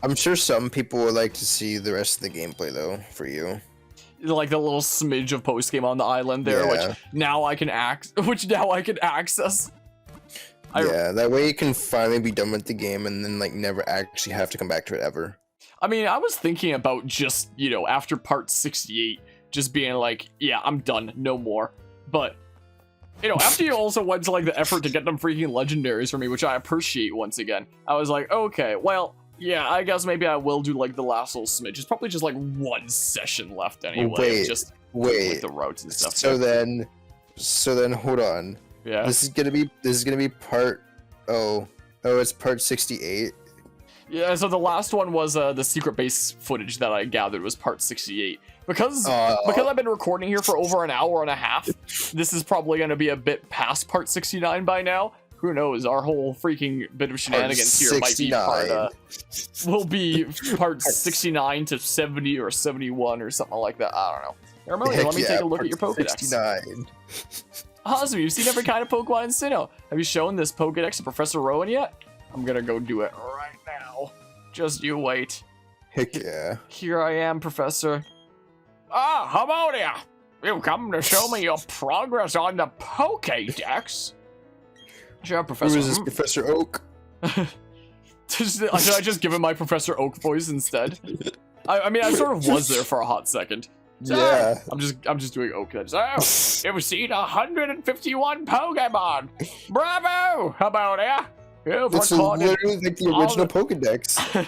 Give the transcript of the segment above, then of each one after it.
I'm sure some people would like to see the rest of the gameplay though, for you. Like the little smidge of post game on the island there, Yeah. which now I can access. Yeah, that way you can finally be done with the game and then like never actually have to come back to it ever. I mean, I was thinking about just, you know, after part 68, just being like, yeah, I'm done, no more. But, you know, after you also went to like the effort to get them freaking legendaries for me, which I appreciate once again, I was like, okay, well, yeah, I guess maybe I will do like the last little smidge. It's probably just like one session left anyway. Wait, like, the routes and stuff. So then hold on. Yeah. This is gonna be part. It's part 68. Yeah. So the last one was the secret base footage that I gathered was part 68. Because I've been recording here for over an hour and a half, this is probably gonna be a bit past part 69 by now. Who knows? Our whole freaking bit of shenanigans here might be will be part 69 to 70 or 71 or something like that. I don't know. Hermione, let me take a look at your Pokedex. 69. Awesome, you've seen every kind of Pokemon in Sinnoh. Have you shown this Pokedex to Professor Rowan yet? I'm gonna go do it right now. Just you wait. Heck yeah. Here I am, Professor. Ah, Harmonia! You've come to show me your progress on the Pokedex. Sure, Professor. Who is this, Professor Oak? Should I just give him my Professor Oak voice instead? I mean, I sort of was there for a hot second. So, Yeah. I'm just doing Oak. So, you've seen 151 Pokemon. Bravo! Harmonia! You've This is recorded literally like the original Pokedex.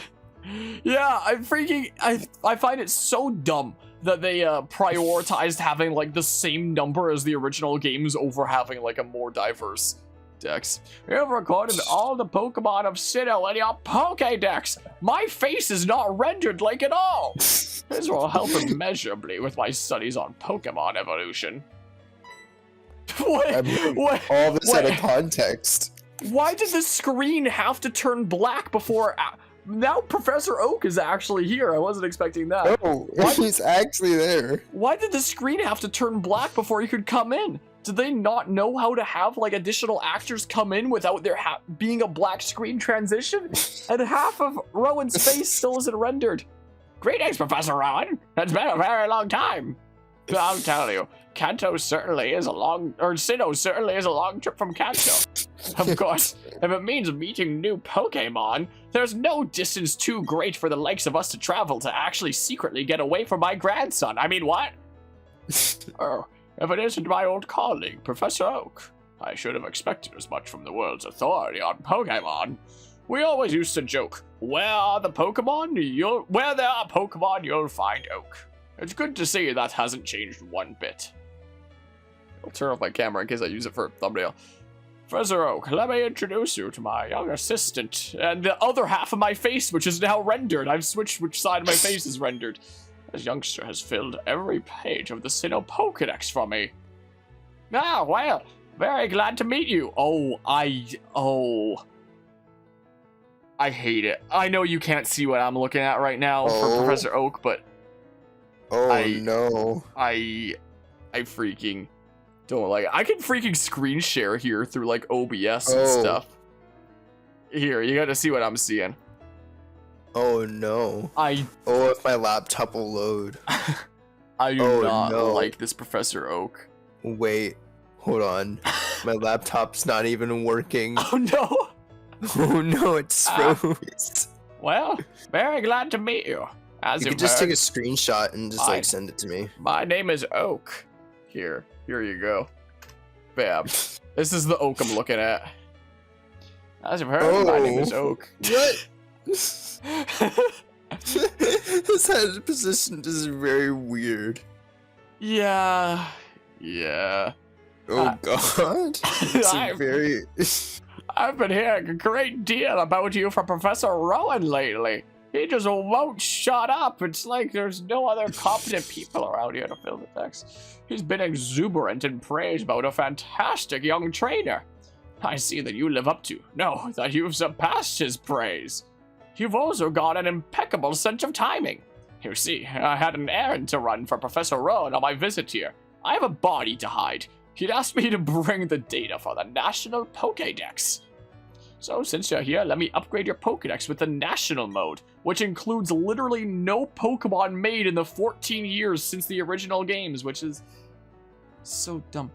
Yeah, I find it so dumb that they prioritized having like the same number as the original games over having like a more diverse dex. You've recorded all the Pokemon of Sinnoh in your Pokédex. My face is not rendered like at all. This will help immeasurably with my studies on Pokemon evolution. What? All this out of context. Why did the screen have to turn black before? Now Professor Oak is actually here. I wasn't expecting that. Oh, he's actually there. Why did the screen have to turn black before he could come in? Did they not know how to have like additional actors come in without there being a black screen transition? And half of Rowan's face still isn't rendered. Greetings, Professor Rowan. It's been a very long time. I'll tell you, Sinnoh certainly is a long trip from Kanto. Of course, if it means meeting new Pokemon, there's no distance too great for the likes of us to travel to actually secretly get away from my grandson. I mean, what? Oh, if it isn't my old colleague, Professor Oak. I should have expected as much from the world's authority on Pokemon. We always used to joke, where there are Pokemon, you'll find Oak. It's good to see that hasn't changed one bit. I'll turn off my camera in case I use it for a thumbnail. Professor Oak, let me introduce you to my young assistant, and the other half of my face, which is now rendered. I've switched which side of my face is rendered. This youngster has filled every page of the Sinnoh Pokedex for me. Ah, well, very glad to meet you. I hate it. I know you can't see what I'm looking at right now for Professor Oak, but no. I freaking don't like it. I can freaking screen share here through like OBS and stuff. Here, you gotta see what I'm seeing. Oh no. if my laptop will load. I do not like this Professor Oak. Wait, hold on. My laptop's not even working. Oh no. Oh no, it's froze. Well, very glad to meet you. As you could just take a screenshot and just like send it to me. My name is Oak. Here you go. Bam. This is the Oak I'm looking at. As you've heard, my name is Oak. What? His head position is very weird. Yeah. Oh god. I've been hearing a great deal about you from Professor Rowan lately. He just won't shut up. It's like there's no other competent people around here to fill the text. He's been exuberant in praise about a fantastic young trainer. I see that you live up to, no, that you've surpassed his praise. You've also got an impeccable sense of timing. You see, I had an errand to run for Professor Rowan on my visit here. I have a body to hide. He'd asked me to bring the data for the National Pokédex. So since you're here, let me upgrade your Pokédex with the National Mode, which includes literally no Pokemon made in the 14 years since the original games, which is so dumb.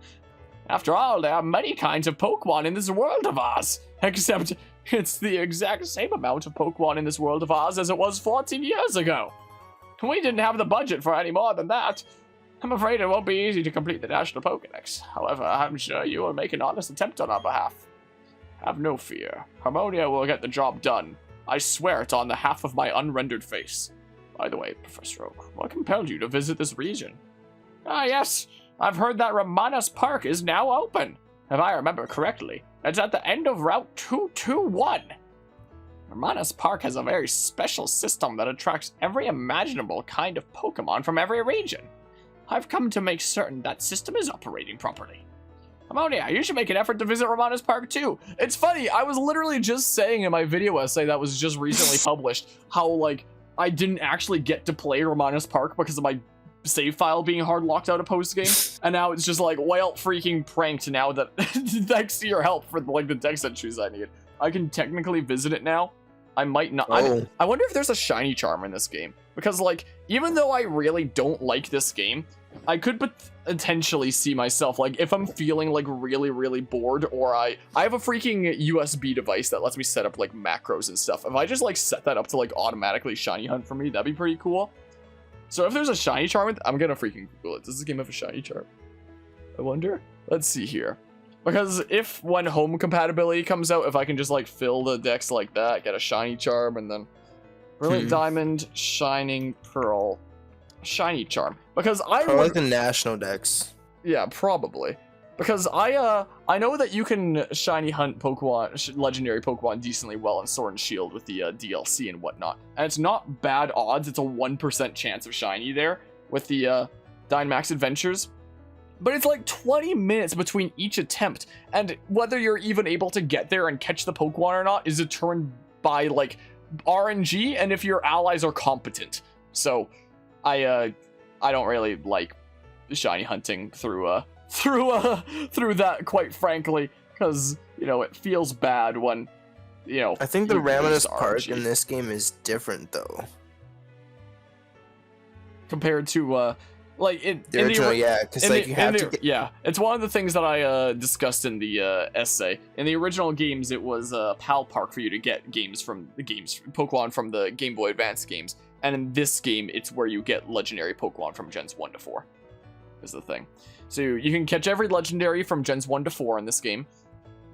After all, there are many kinds of Pokemon in this world of ours, except it's the exact same amount of Pokemon in this world of ours as it was 14 years ago. We didn't have the budget for any more than that. I'm afraid it won't be easy to complete the National Pokédex. However, I'm sure you will make an honest attempt on our behalf. Have no fear. Harmonia will get the job done. I swear it on the half of my unrendered face. By the way, Professor Oak, what compelled you to visit this region? Ah, yes. I've heard that Ramanas Park is now open. If I remember correctly, it's at the end of Route 221. Ramanas Park has a very special system that attracts every imaginable kind of Pokemon from every region. I've come to make certain that system is operating properly. Harmonia, you should make an effort to visit Ramanas Park too. It's funny, I was literally just saying in my video essay that was just recently published how, like, I didn't actually get to play Ramanas Park because of my save file being hard locked out of post-game, and now it's just like, well, freaking pranked now that thanks to your help for, like, the dex entries I need. I can technically visit it now. I might not. Oh. I wonder if there's a shiny charm in this game, because, like, even though I really don't like this game, I could potentially see myself, like, if I'm feeling, like, really, really bored, or I have a freaking USB device that lets me set up, like, macros and stuff. If I just, like, set that up to, like, automatically shiny hunt for me, that'd be pretty cool. So if there's a shiny charm, I'm gonna freaking Google it. Does this game have a shiny charm? I wonder. Let's see here. Because if when home compatibility comes out, if I can just, like, fill the decks like that, get a shiny charm, and then Brilliant Diamond, Shining Pearl, shiny charm. Because I like the national decks. Yeah, probably. Because I know that you can shiny hunt Pokemon, legendary Pokemon decently well in Sword and Shield with the DLC and whatnot. And it's not bad odds. It's a 1% chance of shiny there with the Dynamax Adventures. But it's like 20 minutes between each attempt. And whether you're even able to get there and catch the Pokemon or not is determined by, like, RNG and if your allies are competent. So I don't really like shiny hunting through that, quite frankly, because, you know, it feels bad when, you know, I think the Ramanas Park RNG in this game is different though, compared to like in the original, yeah, because like you have to get... yeah, it's one of the things that I discussed in the essay. In the original games, it was PAL Park for you to get Pokemon from the Game Boy Advance games. And in this game, it's where you get legendary Pokemon from Gens 1 to 4, is the thing. So you can catch every legendary from Gens 1 to 4 in this game,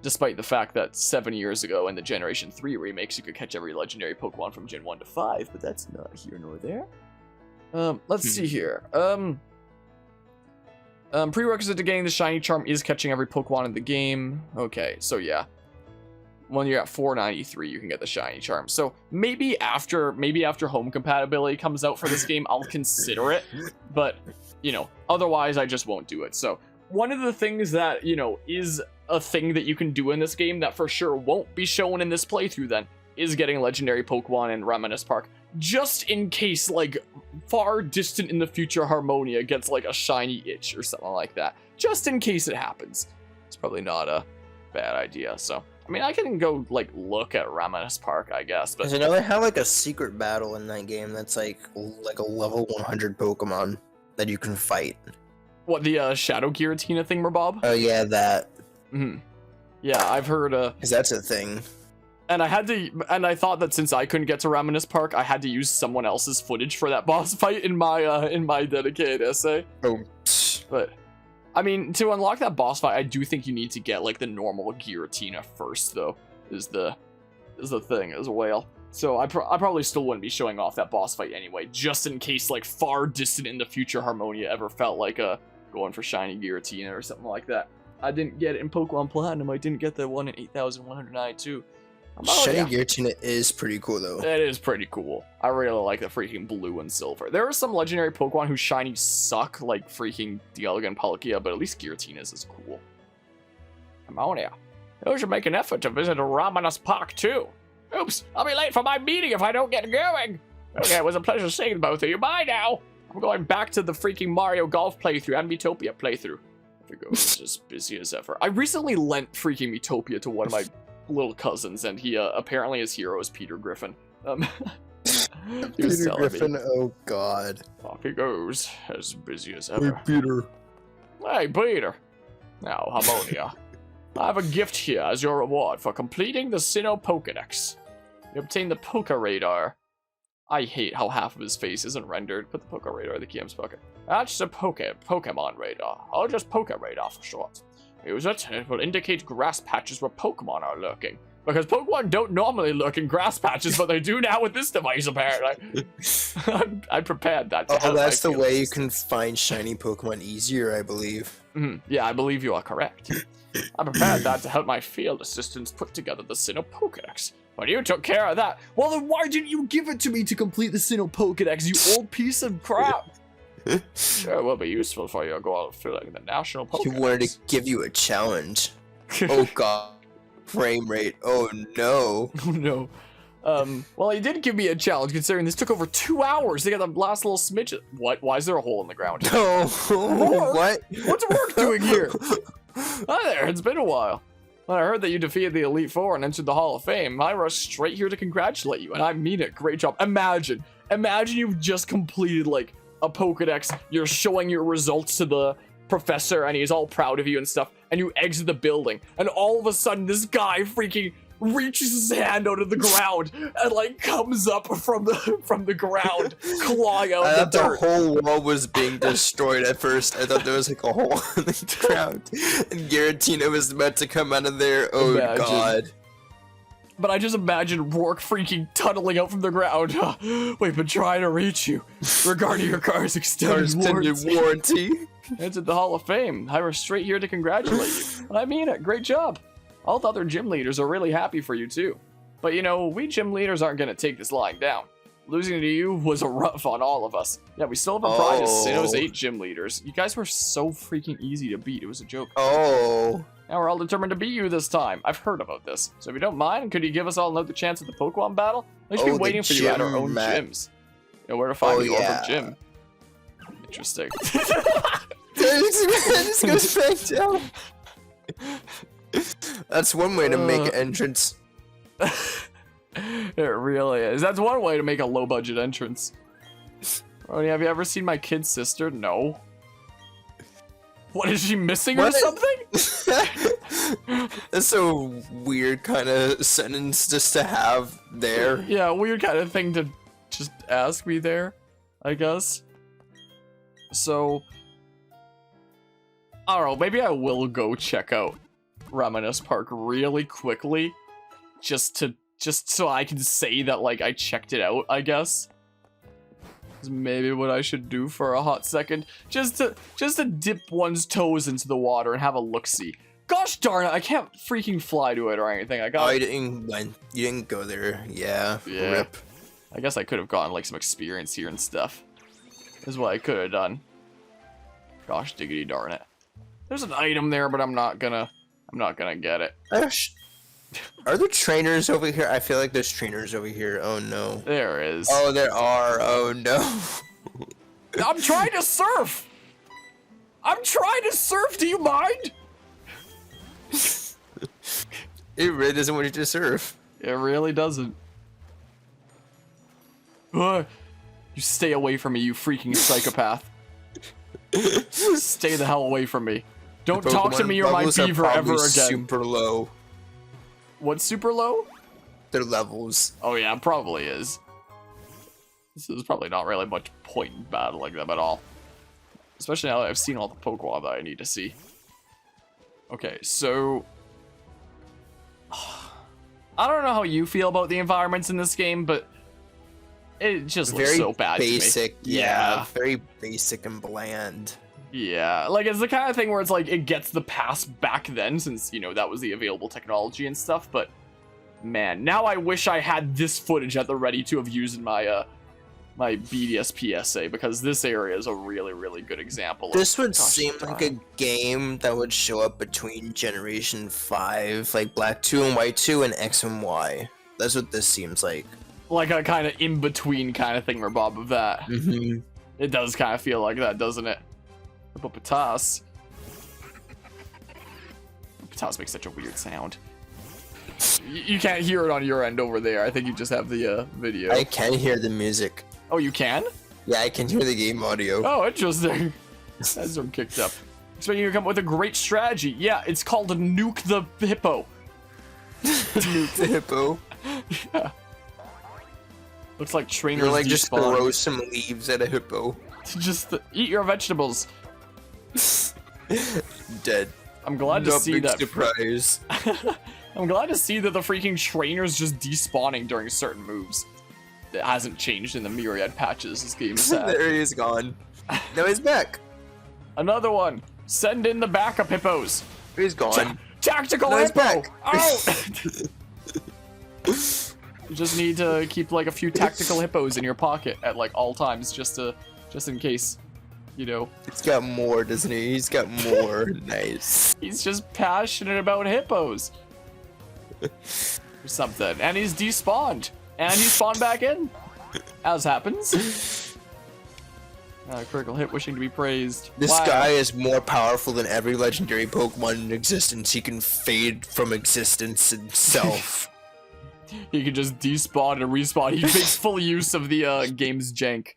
despite the fact that 7 years ago in the Generation 3 remakes, you could catch every legendary Pokemon from Gen 1 to 5, but that's not here nor there. Let's see here. Prerequisite to getting the shiny charm is catching every Pokemon in the game. Okay, so yeah. When you're at 493, you can get the shiny charm. So maybe after home compatibility comes out for this game, I'll consider it. But, you know, otherwise I just won't do it. So one of the things that, you know, is a thing that you can do in this game that for sure won't be shown in this playthrough then is getting legendary Pokemon in Ramanas Park. Just in case, like, far distant in the future Harmonia gets, like, a shiny itch or something like that. Just in case it happens. It's probably not a bad idea, so... I mean, I can go, like, look at Ramanas Park, I guess, but... Because I know they have, like, a secret battle in that game that's, like a level 100 Pokemon that you can fight. What, the Shadow Giratina thing, Bob? Oh, yeah, that. Mm-hmm. Yeah, I've heard, Because that's a thing. And I thought that since I couldn't get to Ramanas Park, I had to use someone else's footage for that boss fight in my dedicated essay. Oh. But... I mean, to unlock that boss fight, I do think you need to get, like, the normal Giratina first, though, is the thing as well. So I probably still wouldn't be showing off that boss fight anyway, just in case, like, far distant in the future Harmonia ever felt like going for shiny Giratina or something like that. I didn't get it in Pokemon Platinum. I didn't get the one in 8192. Shiny Giratina is pretty cool, though. It is pretty cool. I really like the freaking blue and silver. There are some legendary Pokemon whose shinies suck, like freaking Dialga and Palkia, but at least Giratina's is cool. Ammonia. You should make an effort to visit Ramanas Park, too. Oops, I'll be late for my meeting if I don't get going. Okay, it was a pleasure seeing both of you. Bye now. I'm going back to the freaking Mario Golf playthrough and Miitopia playthrough. If it goes as busy as ever. I recently lent freaking Miitopia to one of my little cousins, and he apparently his hero is Peter Griffin. He was Peter telling Griffin, me. oh god. Off he goes, as busy as ever. Peter. Hey, Peter. Now, Harmonia. I have a gift here as your reward for completing the Sinnoh Pokédex. You obtain the Poké Radar. I hate how half of his face isn't rendered. Put the Poké Radar in the KM's pocket. That's the Pokemon Radar. Or just Poké Radar for short. Use it, and it will indicate grass patches where Pokemon are lurking. Because Pokemon don't normally lurk in grass patches, but they do now with this device, apparently. I prepared that to help that's my the way you system. can find shiny Pokemon easier, I believe. Yeah, I believe you are correct. I prepared that to help my field assistants put together the Sinnoh Pokédex. But you took care of that. Well, then why didn't you give it to me to complete the Sinnoh Pokédex, you old piece of crap? Sure, it will be useful for you to go out filling the National Pokédex. He wanted to give you a challenge. Oh god. Frame rate. Oh no. Oh no. Well, he did give me a challenge, considering this took over 2 hours to get the last little smidge. What? Why is there a hole in the ground? No. Rourke? What? What's Rourke doing here? Hi there, it's been a while. When I heard that you defeated the Elite Four and entered the Hall of Fame, I rushed straight here to congratulate you, and I mean it. Great job. Imagine you've just completed, like, a Pokédex, you're showing your results to the professor, and he's all proud of you and stuff, and you exit the building, and all of a sudden this guy freaking reaches his hand out of the ground and like comes up from the ground, clawing out I the thought the dirt. whole world was being destroyed at first. I thought there was like a hole in the ground, and Giratina was about to come out of there. Oh Imagine. god. But I just imagine Rourke freaking tunneling out from the ground. We've been trying to reach you regarding your car's extended warranty. It's at the Hall of Fame. I was straight here to congratulate you. And I mean it. Great job. All the other gym leaders are really happy for you too. But you know, we gym leaders aren't going to take this lying down. Losing to you was a rough on all of us. Yeah, we still have a prize of Sinnoh's 8 gym leaders. You guys were so freaking easy to beat. It was a joke. Oh. Now we're all determined to beat you this time. I've heard about this. So if you don't mind, could you give us all another chance at the Pokemon battle? We should be waiting for you at our own gyms. You know where to find the Orbit Gym. Interesting. This goes back down. That's one way to make an entrance. It really is. That's one way to make a low-budget entrance. Rony, have you ever seen my kid sister? No. What, is she missing or something? That's a weird kind of sentence just to have there. Yeah, weird kind of thing to just ask me there, I guess. So, I don't know, maybe I will go check out Ramanas Park really quickly, just so I can say that, like, I checked it out, I guess. Is maybe what I should do for a hot second, just to dip one's toes into the water and have a look-see. Gosh darn it, I can't freaking fly to it or anything. I got. Oh, you didn't go there. Yeah. Rip. I guess I could have gotten like some experience here and stuff. Is what I could have done. Gosh diggity darn it. There's an item there, but I'm not gonna get it. Are there trainers over here? I feel like there's trainers over here. Oh no. There is. Oh, there are. Oh no. I'm trying to surf. Do you mind? It really doesn't want you to surf. It really doesn't. You stay away from me, you freaking psychopath. Stay the hell away from me. Don't talk to me or my beaver ever again. Super low. What's super low? Their levels. Oh yeah, it probably is. This is probably not really much point in battling them at all. Especially now that I've seen all the Pokemon that I need to see. Okay, so... I don't know how you feel about the environments in this game, but it just looks very so bad basic, to me. Yeah, very basic and bland. Yeah, like it's the kind of thing where it's like it gets the pass back then, since you know that was the available technology and stuff. But man, now I wish I had this footage at the ready to have used in my my BDSP essay, because this area is a really, really good example. This would seem like a game that would show up between Generation 5, like Black 2 and White 2, and X and Y. That's what this seems like. Like a kind of in-between kind of thing, Bob, of that. Mm-hmm. It does kind of feel like that, doesn't it? But Patas makes such a weird sound. You can't hear it on your end over there. I think you just have the video. I can hear the music. Oh, you can? Yeah, I can hear the game audio. Oh, interesting. That's what kicked up. Expecting you to come up with a great strategy. Yeah, it's called Nuke the Hippo. Nuke the hippo. Yeah. Looks like trainers You're like just despawn. throw some leaves at a hippo. Just eat your vegetables. Dead. I'm glad to No see big that. surprise. I'm glad to see that the freaking trainers just despawning during certain moves. It hasn't changed in the myriad patches this game has had. There he is gone. Now he's back. Another one. Send in the backup hippos. He's gone. Tactical No, he's hippo. back. Oh! You just need to keep like a few tactical hippos in your pocket at like all times, just in case, you know. He's got more, doesn't he? He's got more. Nice. He's just passionate about hippos. Or something. And he's despawned. And he spawned back in. As happens. Critical hit wishing to be praised. This Wow. guy is more powerful than every legendary Pokemon in existence. He can fade from existence himself. He can just despawn and respawn. He makes full use of the game's jank.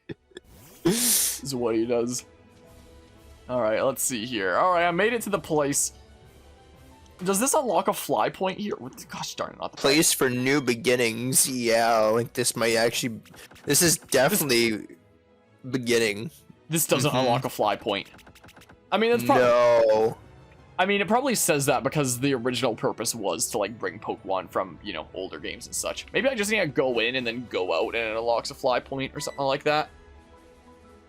Is what he does. Alright, let's see here. Alright, I made it to the place. Does this unlock a fly point here? Gosh darn it, not the Place for new beginnings. Yeah, like this might actually... This is definitely beginning. This doesn't unlock a fly point. I mean, that's probably... No. I mean, it probably says that because the original purpose was to, like, bring Pokemon from, you know, older games and such. Maybe I just need to go in and then go out and it unlocks a fly point or something like that.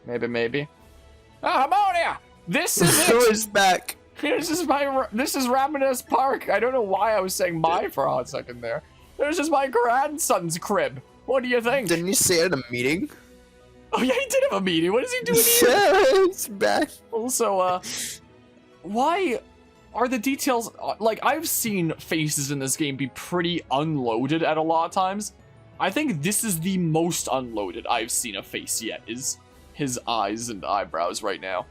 Maybe. Ah, Harmonia! This is So it! he's back. This is Ramanas Park. I don't know why I was saying my for a hot second there. This is my grandson's crib. What do you think? Didn't you say at a meeting? Oh, yeah, he did have a meeting. What is he doing here? Yeah, it's back. Also, why are the details... Like, I've seen faces in this game be pretty unloaded at a lot of times. I think this is the most unloaded I've seen a face yet, is his eyes and eyebrows right now.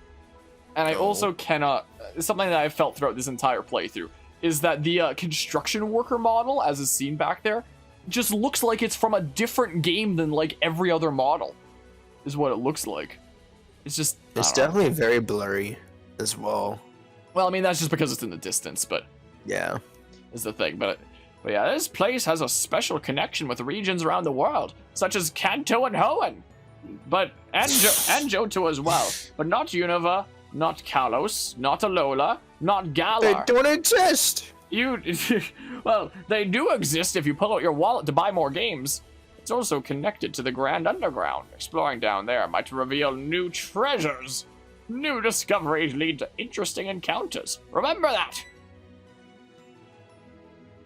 And I also cannot... Something that I've felt throughout this entire playthrough is that the construction worker model, as is seen back there, just looks like it's from a different game than, like, every other model, is what it looks like. It's just... It's definitely very blurry as well. Well, I mean, that's just because it's in the distance, but... Yeah. Is the thing, but yeah, this place has a special connection with regions around the world, such as Kanto and Hoenn, and Johto as well, but not Unova, not Kalos, not Alola, not Galar. They don't exist! Well, they do exist if you pull out your wallet to buy more games. It's also connected to the Grand Underground. Exploring down there might reveal new treasures. New discoveries lead to interesting encounters. Remember that!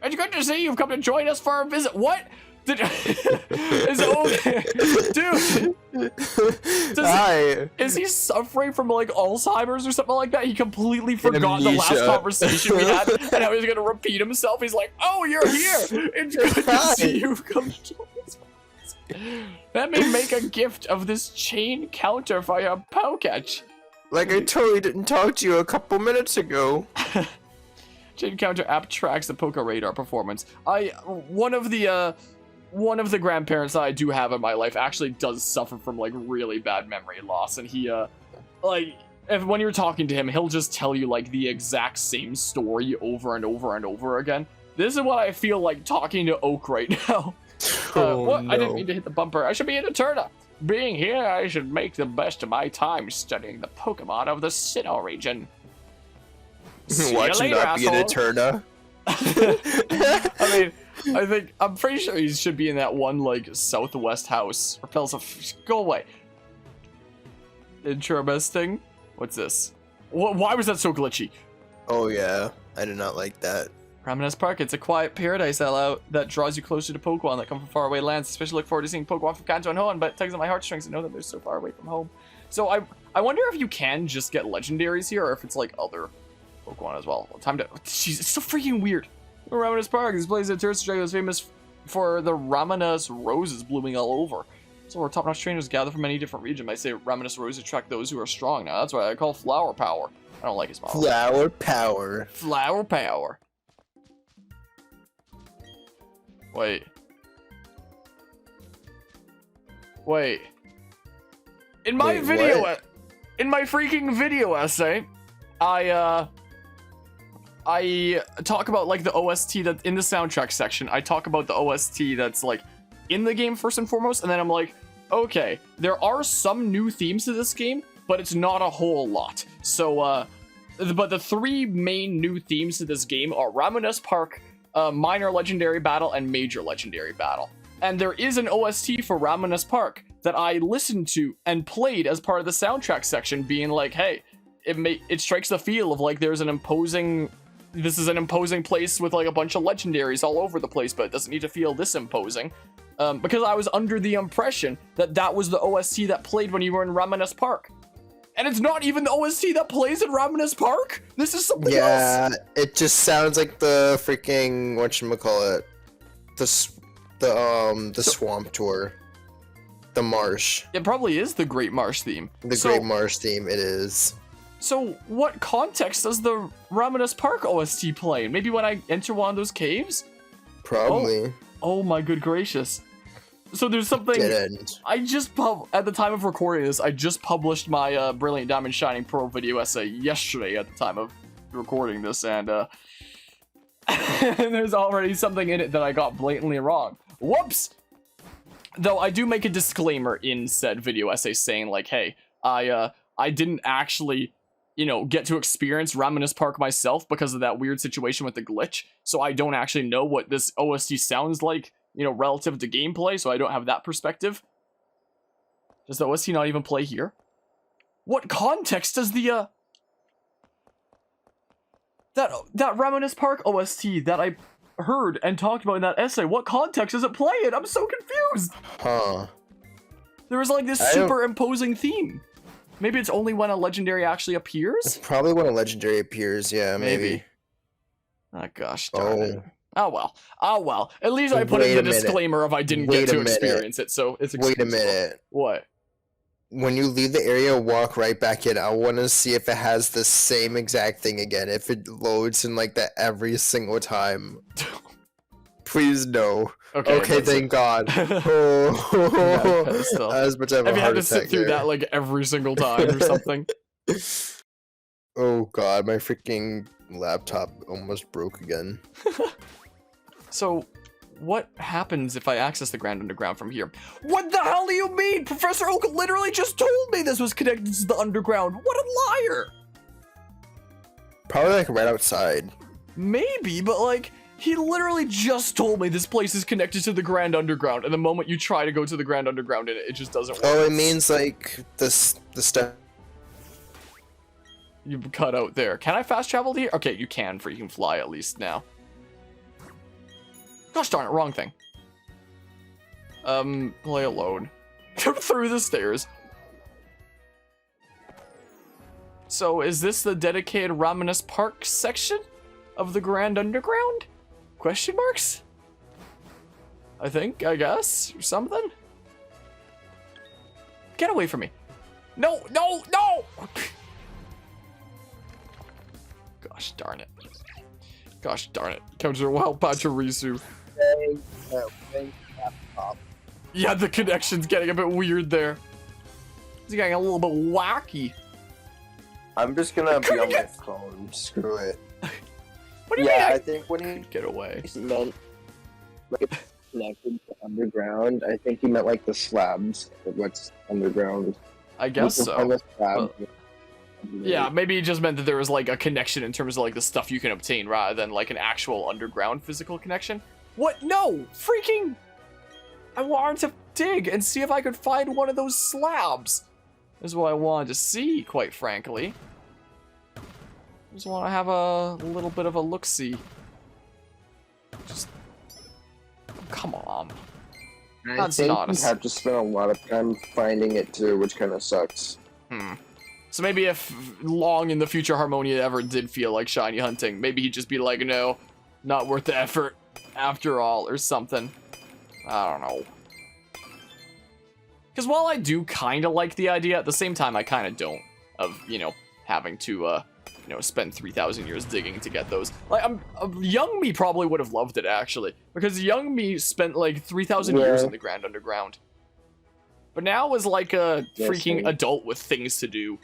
It's good to see you've come to join us for our visit. What? Is he suffering from like Alzheimer's or something like that? He completely forgot the last conversation we had, and now he's gonna repeat himself. He's like, "Oh, you're here. It's good to see you've come to join us. Let me make a gift of this chain counter for your Poketch." Like I totally didn't talk to you a couple minutes ago. Chain counter app tracks the Poke Radar performance. One of the grandparents that I do have in my life actually does suffer from like really bad memory loss, and he when you're talking to him, he'll just tell you like the exact same story over and over and over again. This is what I feel like talking to Oak right now. What? No. I didn't mean to hit the bumper. I should be in Eterna. Being here, I should make the best of my time studying the Pokemon of the Sinnoh region. Watch him not be in Eterna. I mean, I'm pretty sure he should be in that one, like, southwest house. Repels go away. Interesting. What's this? Why was that so glitchy? Oh, yeah. I did not like that. Ramanas Park, it's a quiet paradise that draws you closer to Pokemon that come from faraway lands. Especially look forward to seeing Pokemon from Kanto and Hoenn, but it tugs at my heartstrings to know that they're so far away from home. So I wonder if you can just get legendaries here, or if it's like other Pokemon as well. Time to... Jeez, it's so freaking weird. Ramanas Park, this place in Tourist is famous for the Ramanas roses blooming all over. So where top-notch trainers gather from many different regions. I say Ramanas roses attract those who are strong. Now that's what I call flower power. I don't like his model. Flower power. Flower power. Wait. Wait. In my in my freaking video essay, I talk about like the OST that's in the soundtrack section. I talk about the OST that's like in the game first and foremost, and then I'm like, okay, there are some new themes to this game, but it's not a whole lot. So, but the 3 main new themes to this game are Ramanas Park, Minor Legendary Battle, and Major Legendary Battle. And there is an OST for Ramanas Park that I listened to and played as part of the soundtrack section, being like, hey, it strikes the feel of like there's an imposing, this is an imposing place with like a bunch of legendaries all over the place, but it doesn't need to feel this imposing. Because I was under the impression that that was the OST that played when you were in Ramanas Park. And it's not even the OST that plays in Ramanas Park? This is something else? Yeah, it just sounds like the freaking, whatchamacallit, the swamp tour. The marsh. It probably is the Great Marsh theme. The Great Marsh theme, it is. So, what context does the Ramanas Park OST play? Maybe when I enter one of those caves? Probably. Oh my good gracious. So there's something... Dead end. I just at the time of recording this, I just published my Brilliant Diamond Shining Pearl video essay yesterday at the time of recording this, and and there's already something in it that I got blatantly wrong. Whoops! Though I do make a disclaimer in said video essay saying like, hey, I didn't actually, you know, get to experience Ramanas Park myself because of that weird situation with the glitch, so I don't actually know what this OST sounds like, you know, relative to gameplay, so I don't have that perspective. Does the OST not even play here? What context does the, that Ramanas Park OST that I heard and talked about in that essay, what context does it play in? I'm so confused! Huh. There was like this super imposing theme. Maybe it's only when a legendary actually appears? It's probably when a legendary appears, yeah, maybe. Oh gosh, darn it. Oh well. Oh well. At least I put in the disclaimer of I didn't get to experience it, so it's excusable. Wait a minute. What? When you leave the area, walk right back in. I want to see if it has the same exact thing again. If it loads in like that every single time. Please no. Okay, thank God. Oh, as much of a have you had heart to sit through that like every single time or something? Oh God, my freaking laptop almost broke again. So, what happens if I access the Grand Underground from here? What the hell do you mean? Professor Oak literally just told me this was connected to the underground. What a liar! Probably like right outside. Maybe, but like, he literally just told me this place is connected to the Grand Underground, and the moment you try to go to the Grand Underground in it, it just doesn't work. Oh, it means like the stuff. You cut out there. Can I fast travel to here? Okay, you can, for you can fly at least now. Gosh darn it, wrong thing. Play alone. Come through the stairs. So, is this the dedicated Ramanas Park section of the Grand Underground? Question marks? I think, I guess, or something? Get away from me. No, no, no! Gosh darn it. Gosh darn it. Counter Wild Pachirisu. Yeah, the connection's getting a bit weird there. It's getting a little bit wacky. I'm just gonna be on my phone. Screw it. What do you mean? I think when he get away. meant like it's connected to underground, I think he meant like the slabs of what's underground. I guess so. Well, yeah, maybe he just meant that there was like a connection in terms of like the stuff you can obtain rather than like an actual underground physical connection. What? No! Freaking! I wanted to dig and see if I could find one of those slabs. This is what I wanted to see, quite frankly. Just want to have a little bit of a look-see. Just... Come on. That's not you have to spend a lot of time finding it too, which kind of sucks. So maybe if long in the future Harmonia ever did feel like shiny hunting, maybe he'd just be like, no, not worth the effort after all, or something. I don't know. Because while I do kind of like the idea, at the same time I kind of don't, of, you know, having to you know, spend 3,000 years digging to get those. Like, young me probably would have loved it, actually, because young me spent like 3,000 years in the Grand Underground. But now as like a freaking adult with things to do,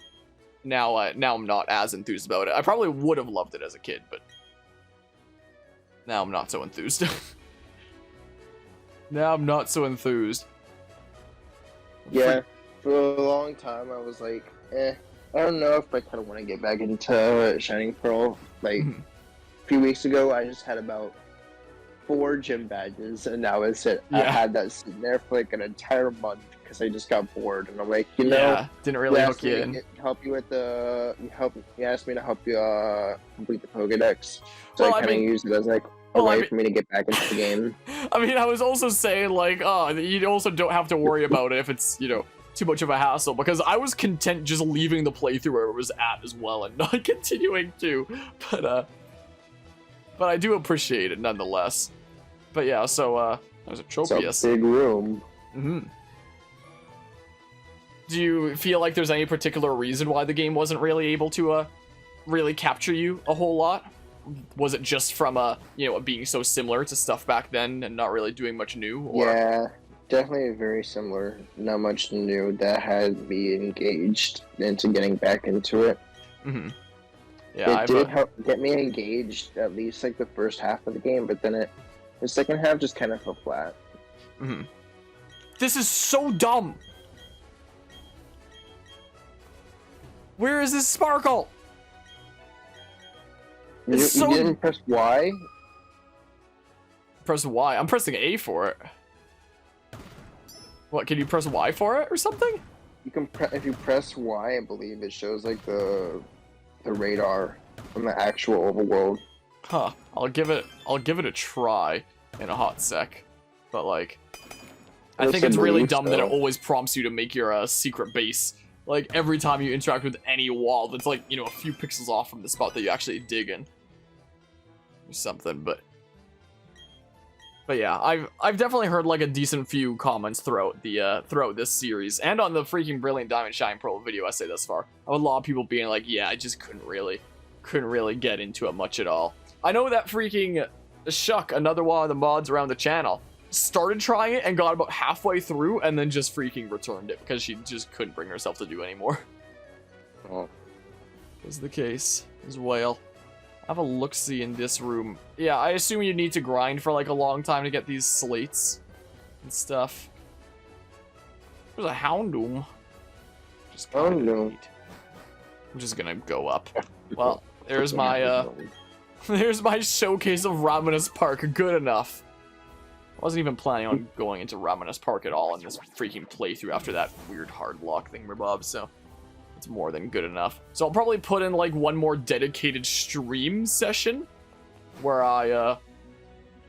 now I'm not as enthused about it. I probably would have loved it as a kid, but now I'm not so enthused. Now I'm not so enthused. Yeah, for a long time I was like, I don't know if I kind of want to get back into Shining Pearl. Like, a few weeks ago, I just had about 4 gym badges, and that was it. I had that sitting there for like an entire month because I just got bored, and I'm like, you know, didn't really hook you in. Help you with the, you asked me to help you complete the Pokédex, so I kind of used it as like a way for me to get back into the game. I mean, I was also saying like, you also don't have to worry about it if it's, you know, too much of a hassle, because I was content just leaving the playthrough where it was at as well and not continuing to, but I do appreciate it nonetheless. But yeah, so there's a Tropius. It's a big room. Do you feel like there's any particular reason why the game wasn't really able to really capture you a whole lot? Was it just from you know, being so similar to stuff back then and not really doing much new? Or? Yeah, definitely very similar. Not much new that had me engaged into getting back into it. Yeah, it did help get me engaged at least like the first half of the game, but then the second half just kind of fell flat. This is so dumb. Where is this sparkle? You didn't press Y? Press Y. I'm pressing A for it. What, can you press Y for it or something? You can if you press Y, I believe it shows like the radar from the actual overworld. Huh. I'll give it a try in a hot sec. But like, I think it's really dumb that it always prompts you to make your secret base. Like every time you interact with any wall that's like, you know, a few pixels off from the spot that you actually dig in. Or something, but yeah, I've definitely heard like a decent few comments throughout the throughout this series and on the freaking Brilliant Diamond Shine Pearl video essay thus far. A lot of people being like, yeah, I just couldn't really get into it much at all. I know that freaking Shuck, another one of the mods around the channel, started trying it and got about halfway through and then just freaking returned it because she just couldn't bring herself to do anymore. Oh. Is the case as well. Have a look-see in this room. Yeah, I assume you need to grind for like a long time to get these slates and stuff. There's a Houndoom. I'm just gonna go up. Well, there's my there's my showcase of Ramanas Park. Good enough. I wasn't even planning on going into Ramanas Park at all in this freaking playthrough after that weird hard lock thing, Bob, so it's more than good enough. So I'll probably put in like one more dedicated stream session where I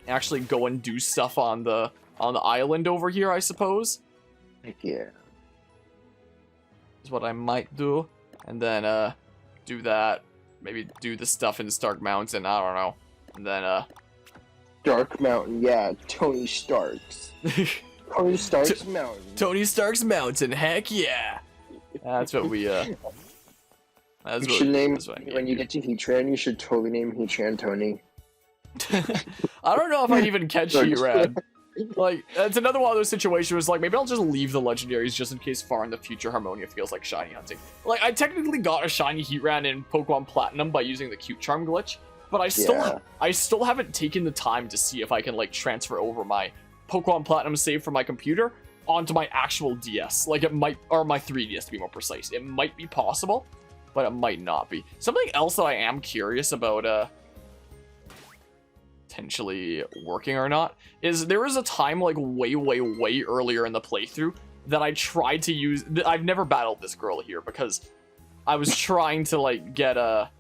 actually go and do stuff on the island over here, I suppose. Heck yeah. Is what I might do. And then do that. Maybe do the stuff in Stark Mountain, I don't know. And then Dark Mountain, yeah, Tony Stark's. Tony Stark's Mountain. Tony Stark's Mountain, heck yeah. That's what we, that's you should name, when you get to Heatran, you should totally name Heatran Tony. I don't know if I'd even catch Heatran. Like, it's another one of those situations where it's like, maybe I'll just leave the legendaries just in case far in the future Harmonia feels like shiny hunting. Like, I technically got a shiny Heatran in Pokemon Platinum by using the Cute Charm glitch, but I still haven't taken the time to see if I can, like, transfer over my Pokemon Platinum save from my computer onto my actual DS. Like, it might, or my 3DS to be more precise. It might be possible, but it might not be. Something else that I am curious about, potentially working or not, is there was a time, like, way earlier in the playthrough that I tried to use. I've never battled this girl here because I was trying to, like, get a...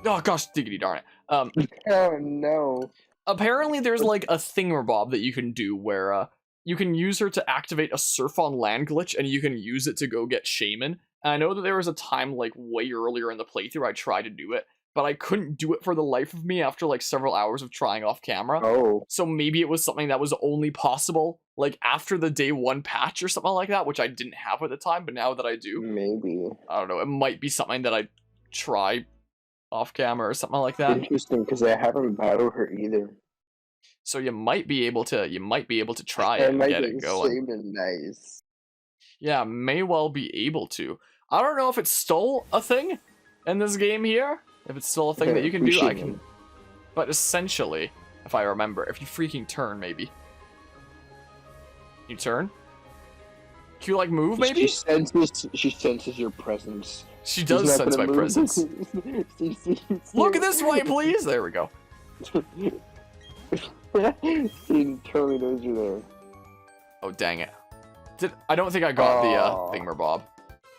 Oh, gosh, diggity darn it. Oh, no. Apparently, there's, like, a thingamabob that you can do where, you can use her to activate a Surf on Land glitch, and you can use it to go get Shaman. And I know that there was a time, like, way earlier in the playthrough I tried to do it, but I couldn't do it for the life of me after, like, several hours of trying off camera. Oh. So maybe it was something that was only possible, like, after the day 1 patch or something like that, which I didn't have at the time, but now that I do... Maybe. I don't know, it might be something that I try off camera or something like that. Interesting, because I haven't battled her either. So you might be able to try it and get it going. Nice. Yeah, may well be able to. I don't know if it's still a thing in this game here. If it's still a thing that you can do, I can. But essentially, if I remember, if you freaking turn, maybe. You turn? Can you like move, maybe? She senses your presence. She does sense my presence. Look this way, please! There we go. She totally knows you're there. Oh, dang it. I don't think I got the thingamabob.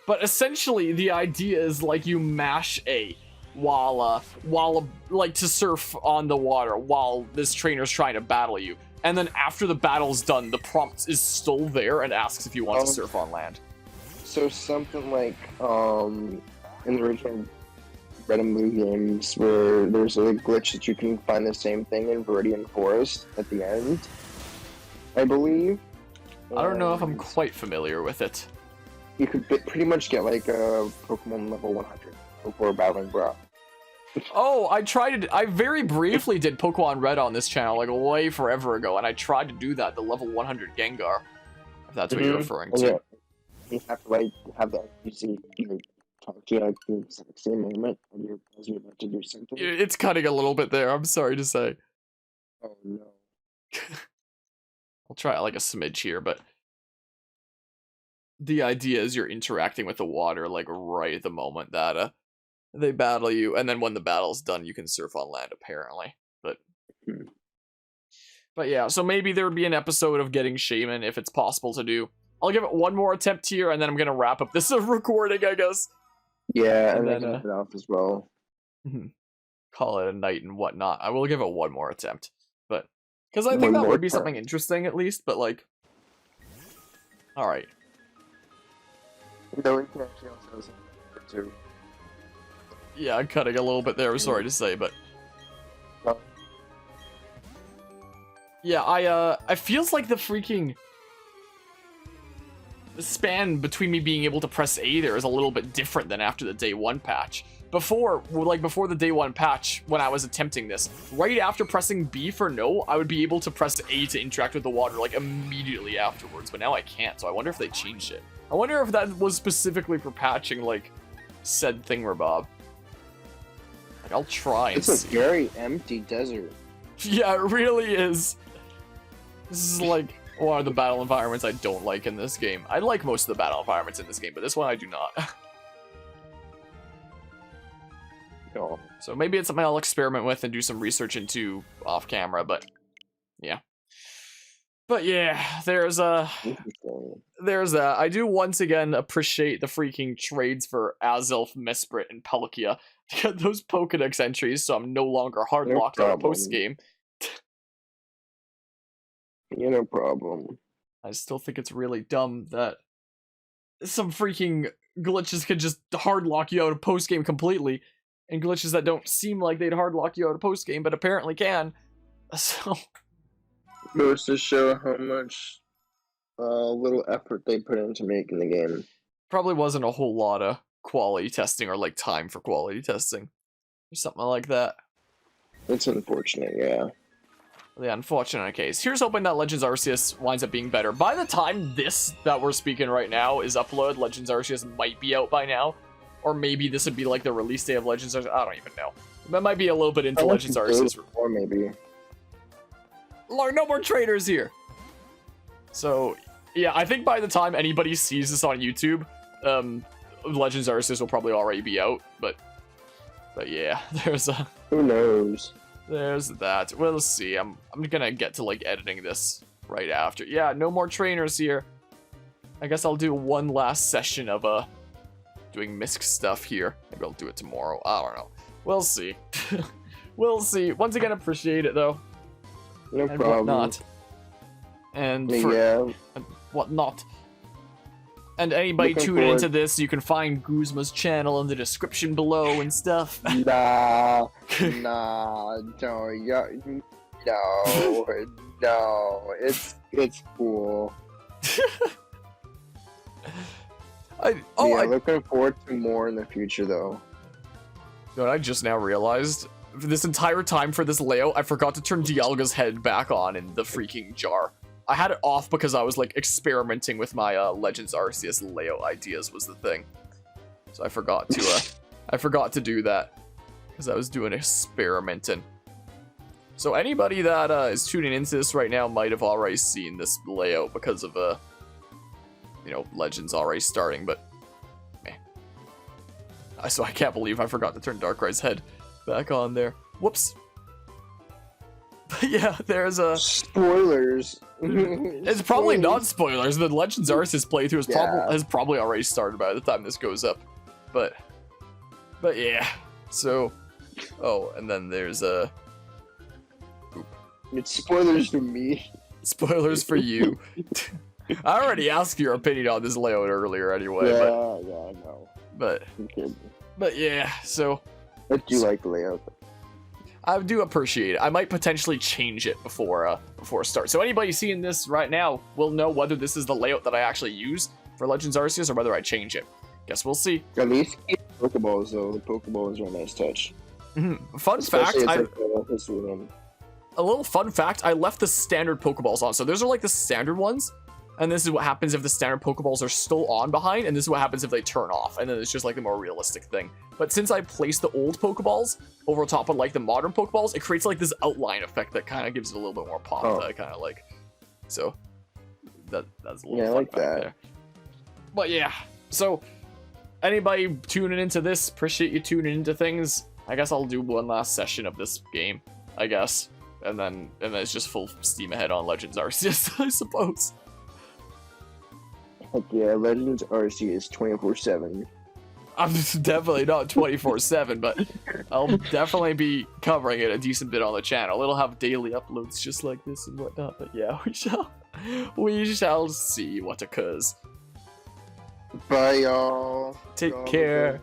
But essentially, the idea is like you mash A while like to surf on the water while this trainer's trying to battle you. And then after the battle's done, the prompt is still there and asks if you want to surf on land. So something like in the original Red and Blue games where there's a glitch that you can find the same thing in Viridian Forest at the end, I believe. I don't know if I'm quite familiar with it. You could pretty much get like a Pokemon level 100 before battling Brock. Oh, I very briefly did Pokemon Red on this channel, like way forever ago, and I tried to do that, the level 100 Gengar, if that's what you're referring to. Yeah. You have to like have that, you see, talk to you like the same moment as you're about to do something. It's cutting a little bit there, I'm sorry to say. Oh no. I'll try like a smidge here, but the idea is you're interacting with the water like right at the moment that they battle you, and then when the battle's done, you can surf on land apparently. But yeah, so maybe there would be an episode of getting Shaman if it's possible to do. I'll give it one more attempt here, and then I'm gonna wrap up this recording, I guess. Yeah, and then it off as well. Call it a night and whatnot. I will give it one more attempt, but because I think that would be something interesting at least. But like, all right. No, we can actually also too. Yeah, I'm cutting a little bit there. I'm sorry to say, but yeah, I feels like the freaking span between me being able to press A there is a little bit different than after the day 1 patch. Before the day 1 patch, when I was attempting this, right after pressing B for no, I would be able to press A to interact with the water like immediately afterwards, but now I can't, so I wonder if they changed it. I wonder if that was specifically for patching, like, said thingamabob. Like, I'll try and see. It's a very empty desert. Yeah, it really is. This is like one of the battle environments I don't like in this game. I like most of the battle environments in this game, but this one I do not. No. So maybe it's something I'll experiment with and do some research into off camera, but yeah. But yeah, there's that. I do once again appreciate the freaking trades for Azelf, Mesprit, and Palkia to get those Pokedex entries, so I'm no longer hard locked out of post game. Yeah, no problem. I still think it's really dumb that some freaking glitches could just hard lock you out of post game completely, and glitches that don't seem like they'd hard lock you out of post game, but apparently can. So goes to show how much little effort they put into making the game. Probably wasn't a whole lot of quality testing or like time for quality testing or something like that. It's unfortunate, yeah. The unfortunate case. Here's hoping that Legends Arceus winds up being better. By the time this that we're speaking right now is uploaded, Legends Arceus might be out by now. Or maybe this would be like the release day of Legends Arceus. I don't even know. That might be a little bit into Legends Arceus. Or maybe. Lord, no more traders here. So, yeah, I think by the time anybody sees this on YouTube, Legends Arceus will probably already be out. But yeah, there's a... Who knows? There's that. We'll see. I'm gonna get to like editing this right after. Yeah, no more trainers here. I guess I'll do one last session of doing Misk stuff here. Maybe I'll do it tomorrow. I don't know. We'll see. We'll see. Once again, appreciate it though. No and problem. Whatnot. And yeah. And whatnot. And anybody tuning into this, you can find Guzma's channel in the description below and stuff. Nah, don't, no, it's cool. I'm looking forward to more in the future, though. You know what I just now realized? This entire time for this layout, I forgot to turn Dialga's head back on in the freaking jar. I had it off because I was like experimenting with my Legends Arceus layout ideas was the thing. So I forgot to do that because I was doing experimenting. So anybody that is tuning into this right now might have already seen this layout because of you know, Legends already starting, but so I can't believe I forgot to turn Darkrai's head back on there. Whoops. But yeah, there's a spoilers. It's probably not spoilers. The Legends Arceus playthrough has probably already started by the time this goes up. But yeah. So, oh, and then there's a. It's spoilers for me. Spoilers for you. I already asked your opinion on this layout earlier, anyway. Yeah, I know. But yeah, so I do like the layout. I do appreciate it. I might potentially change it before it starts. So anybody seeing this right now will know whether this is the layout that I actually use for Legends Arceus or whether I change it. Guess we'll see. At least Pokeballs though. The Pokeballs are a nice touch. Fun fact, a little fun fact, I left the standard Pokeballs on. So those are like the standard ones. And this is what happens if the standard Pokeballs are still on behind, and this is what happens if they turn off, and then it's just like the more realistic thing. But since I placed the old Pokeballs over top of like the modern Pokeballs, it creates like this outline effect that kind of gives it a little bit more pop that I kind of like. So that's a little fun like fact that. there. But yeah, so anybody tuning into this, appreciate you tuning into things. I guess I'll do one last session of this game, I guess, and then it's just full steam ahead on Legends Arceus, I suppose. Heck yeah, Legends Arceus 24/7. I'm definitely not 24/7, but I'll definitely be covering it a decent bit on the channel. It'll have daily uploads just like this and whatnot. But yeah, we shall see what occurs. Bye, y'all. Take care.